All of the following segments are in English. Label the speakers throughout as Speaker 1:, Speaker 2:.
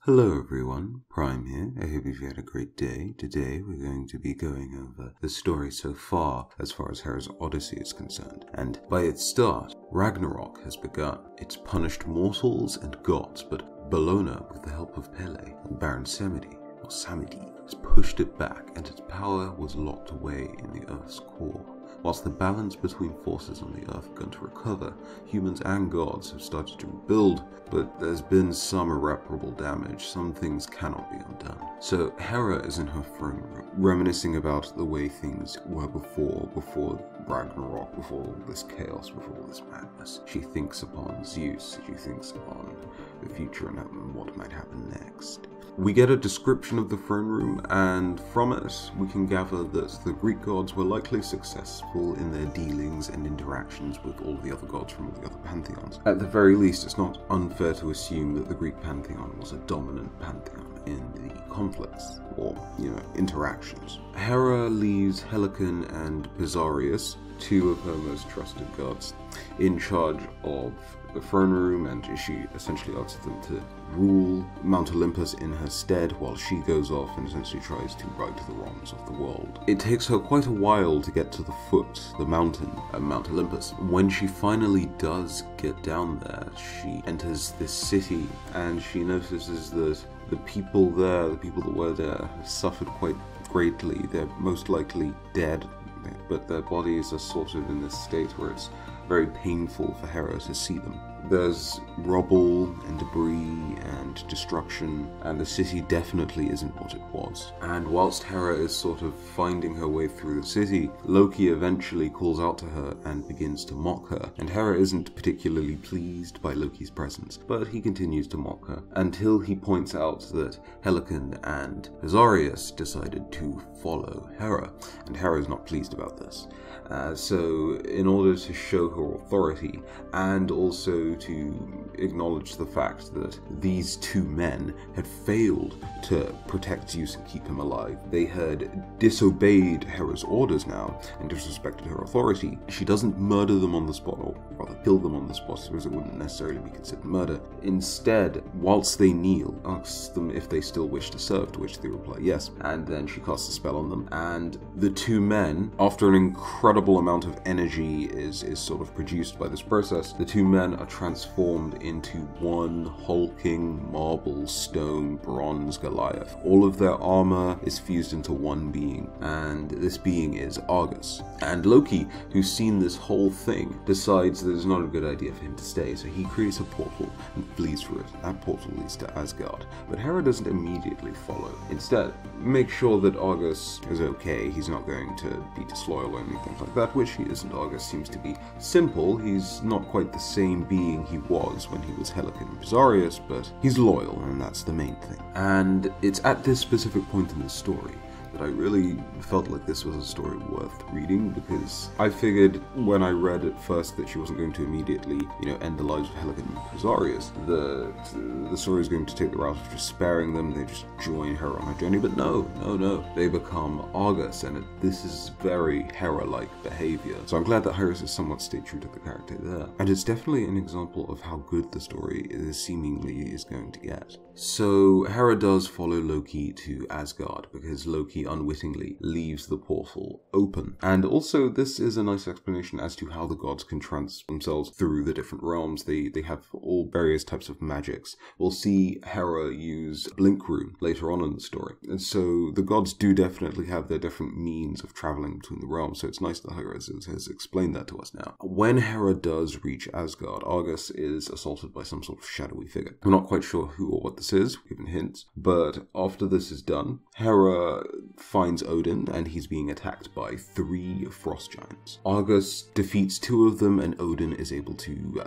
Speaker 1: Hello everyone, Prime here. I hope you've had a great day. Today we're going to be going over the story so far as Hera's Odyssey is concerned. And by its start, Ragnarok has begun. It's punished mortals and gods, but Bellona, with the help of Pele and Baron Samedi, has pushed it back, and its power was locked away in the Earth's core. Whilst the balance between forces on the Earth begun to recover, humans and gods have started to rebuild, but there's been some irreparable damage. Some things cannot be undone. So Hera is in her throne room, reminiscing about the way things were before Ragnarok, before all this chaos, before all this madness. She thinks upon Zeus, she thinks upon the future and what might happen next. We get a description of the throne room, and from it we can gather that the Greek gods were likely successful in their dealings and interactions with all the other gods from all the other pantheons. At the very least, it's not unfair to assume that the Greek pantheon was a dominant pantheon in the conflicts, or, interactions. Hera leaves Helican and Pizarius, two of her most trusted gods, in charge of the throne room, and she essentially asks them to rule Mount Olympus in her stead while she goes off and essentially tries to right the wrongs of the world. It takes her quite a while to get to the foot, the mountain, Mount Olympus. When she finally does get down there, she enters this city and she notices that the people there, the people that were there, have suffered quite greatly. They're most likely dead, but their bodies are sort of in this state where it's very painful for Hera to see them. There's rubble and debris and destruction, and the city definitely isn't what it was. And whilst Hera is sort of finding her way through the city, Loki eventually calls out to her and begins to mock her, and Hera isn't particularly pleased by Loki's presence, but he continues to mock her, until he points out that Helican and Pizarius decided to follow Hera, and Hera is not pleased about this. So in order to show her authority, and also to acknowledge the fact that these two men had failed to protect Zeus and keep him alive, they had disobeyed Hera's orders now and disrespected her authority, she doesn't murder them on the spot, or rather kill them on the spot, because it wouldn't necessarily be considered murder. Instead, whilst they kneel, asks them if they still wish to serve, to which they reply yes, and then she casts a spell on them, and the two men, after an incredible amount of energy is sort of produced by this process, the two men are transformed into one hulking marble, stone, bronze Goliath. All of their armor is fused into one being, and this being is Argos. And Loki, who's seen this whole thing, decides that it's not a good idea for him to stay, so he creates a portal and flees through it. That portal leads to Asgard, but Hera doesn't immediately follow. Instead, make sure that Argos is okay, he's not going to be disloyal or anything like that, which he isn't. Argos seems to be simple. He's not quite the same being he was when he was Helican and Pizarius, but he's loyal, and that's the main thing. And it's at this specific point in the story that I really felt like this was a story worth reading, because I figured when I read at first that she wasn't going to immediately, end the lives of Helican and Pizarius, the story is going to take the route of just sparing them, they just join her on her journey, but no, they become Argos, and this is very Hera-like behavior. So I'm glad that Hera has somewhat stayed true to the character there. And it's definitely an example of how good the story seemingly is going to get. So Hera does follow Loki to Asgard, because Loki unwittingly leaves the portal open. And also this is a nice explanation as to how the gods can transfer themselves through the different realms. They have all various types of magics. We'll see Hera use Blink Room later on in the story. And so the gods do definitely have their different means of traveling between the realms, so it's nice that Hera has explained that to us now. When Hera does reach Asgard, Argos is assaulted by some sort of shadowy figure. I'm not quite sure who or what this is, given hints, but after this is done, Hera finds Odin, and he's being attacked by 3 frost giants. Argos defeats 2 of them, and Odin is able to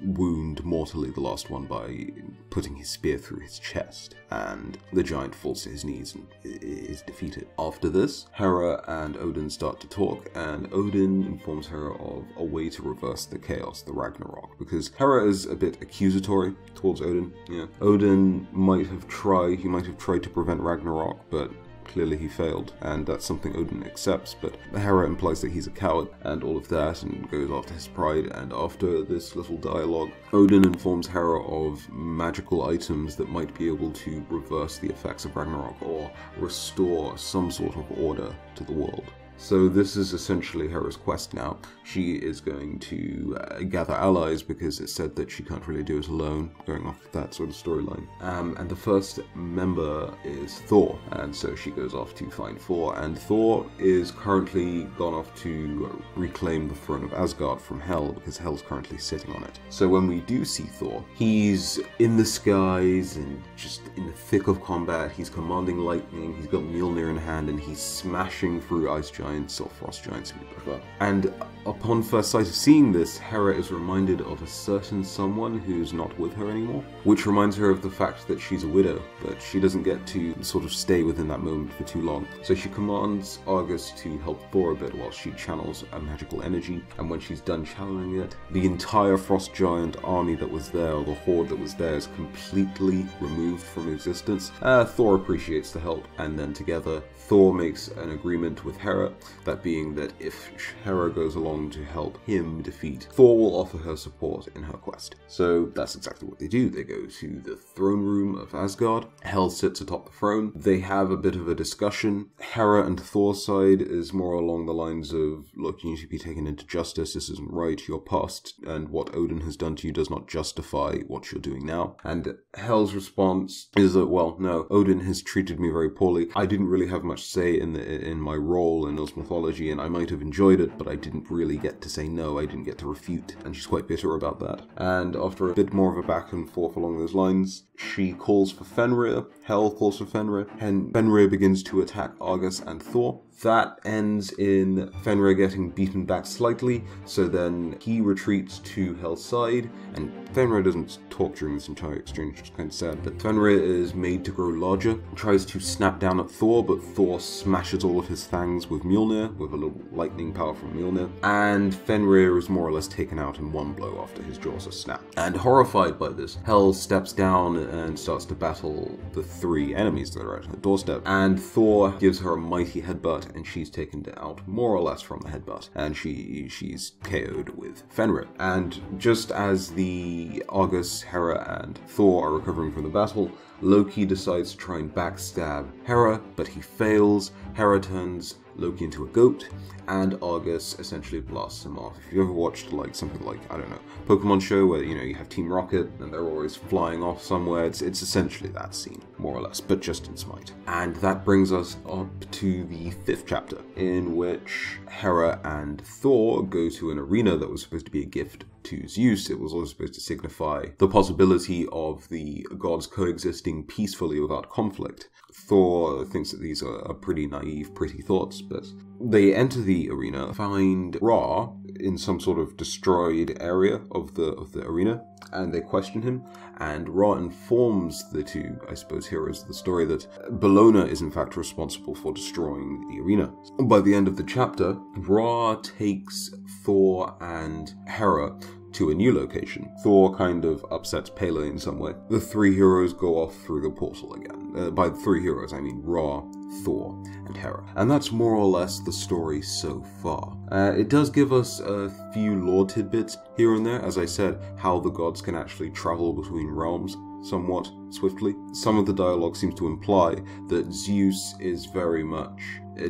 Speaker 1: wound mortally the last one by putting his spear through his chest, and the giant falls to his knees and is defeated. After this, Hera and Odin start to talk, and Odin informs Hera of a way to reverse the chaos, the Ragnarok, because Hera is a bit accusatory towards Odin. Odin might have tried to prevent Ragnarok, but clearly he failed, and that's something Odin accepts, but Hera implies that he's a coward and all of that, and goes after his pride. And after this little dialogue, Odin informs Hera of magical items that might be able to reverse the effects of Ragnarok or restore some sort of order to the world. So this is essentially Hera's quest now. She is going to gather allies because it's said that she can't really do it alone, going off that sort of storyline. And the first member is Thor, and so she goes off to find Thor, and Thor is currently gone off to reclaim the throne of Asgard from Hel, because Hel's currently sitting on it. So when we do see Thor, he's in the skies and just in the thick of combat. He's commanding lightning, he's got Mjolnir in hand, and he's smashing through ice giants, or frost giants if you prefer. And upon first sight of seeing this, Hera is reminded of a certain someone who's not with her anymore, which reminds her of the fact that she's a widow, but she doesn't get to sort of stay within that moment for too long. So she commands Argos to help Thor a bit while she channels a magical energy, and when she's done channeling it, the entire frost giant army that was there, or the horde that was there, is completely removed from existence. Thor appreciates the help, and then together Thor makes an agreement with Hera, that being that if Hera goes along to help him defeat, Thor will offer her support in her quest. So that's exactly what they do. They go to the throne room of Asgard. Hel sits atop the throne. They have a bit of a discussion. Hera and Thor's side is more along the lines of, look, you need to be taken into justice, this isn't right, your past and what Odin has done to you does not justify what you're doing now. And Hel's response is that, well, no, Odin has treated me very poorly. I didn't really have much say in my role in Norse mythology, and I might have enjoyed it, but I didn't really get to say no, I didn't get to refute, and she's quite bitter about that. And after a bit more of a back and forth along those lines, she calls for Fenrir, Hel calls for Fenrir, and Fenrir begins to attack Argos and Thor. That ends in Fenrir getting beaten back slightly, so then he retreats to Hel's side, and Fenrir doesn't talk during this entire exchange, which is kind of sad, but Fenrir is made to grow larger, tries to snap down at Thor, but Thor smashes all of his fangs with Mjolnir, with a little lightning power from Mjolnir, and Fenrir is more or less taken out in one blow after his jaws are snapped. And horrified by this, Hel steps down and starts to battle the three enemies that are at her doorstep, and Thor gives her a mighty headbutt, and she's taken out more or less from the headbutt, and she's KO'd with Fenrir. And just as the Argos, Hera, and Thor are recovering from the battle, Loki decides to try and backstab Hera, but he fails. Hera turns Loki into a goat, and Argos essentially blasts him off. If you ever watched like something like, I don't know, Pokemon show where, you know, you have Team Rocket and they're always flying off somewhere, it's essentially that scene, more or less, but just in Smite. And that brings us up to the 5th chapter, in which Hera and Thor go to an arena that was supposed to be a gift to Zeus. It was also supposed to signify the possibility of the gods coexisting peacefully without conflict. Thor thinks that these are pretty naive, pretty thoughts, but they enter the arena, find Ra in some sort of destroyed area of the arena, and they question him, and Ra informs the two, I suppose, heroes of the story that Bellona is in fact responsible for destroying the arena. By the end of the chapter, Ra takes Thor and Hera to a new location. Thor kind of upsets Pele in some way. The three heroes go off through the portal again. By the three heroes, I mean Ra, Thor, and Hera. And that's more or less the story so far. It does give us a few lore tidbits here and there. As I said, how the gods can actually travel between realms somewhat swiftly. Some of the dialogue seems to imply that Zeus is very much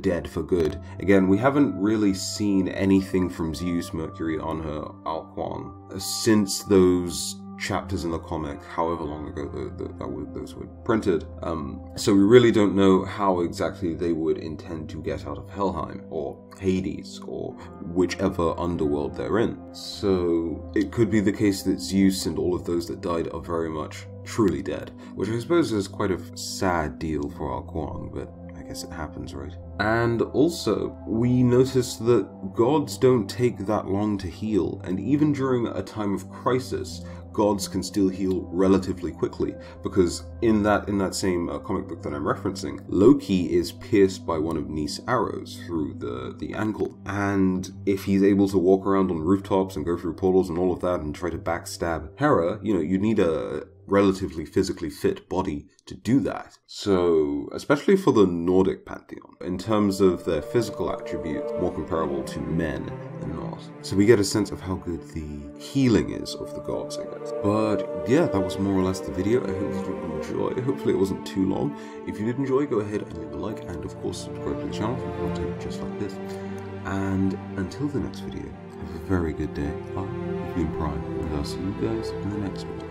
Speaker 1: dead for good. Again, we haven't really seen anything from Zeus, Mercury, Anhur, Alquan since those chapters in the comic, however long ago those were printed. So we really don't know how exactly they would intend to get out of Helheim, or Hades, or whichever underworld they're in. So it could be the case that Zeus and all of those that died are very much truly dead, which I suppose is quite a sad deal for Alquan, but I guess it happens, right? And also, we notice that gods don't take that long to heal, and even during a time of crisis, gods can still heal relatively quickly, because in that same comic book that I'm referencing, Loki is pierced by one of Nis' arrows through the ankle, and if he's able to walk around on rooftops and go through portals and all of that and try to backstab Hera, you know, you need a relatively physically fit body to do that. So, especially for the Nordic pantheon, in terms of their physical attributes, more comparable to men than not. So we get a sense of how good the healing is of the gods, I guess. But yeah, that was more or less the video. I hope you did enjoy. Hopefully it wasn't too long. If you did enjoy, go ahead and leave a like, and of course subscribe to the channel for content just like this. And until the next video, have a very good day. I've been Prime, and I'll see you guys in the next one.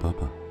Speaker 1: Bye bye.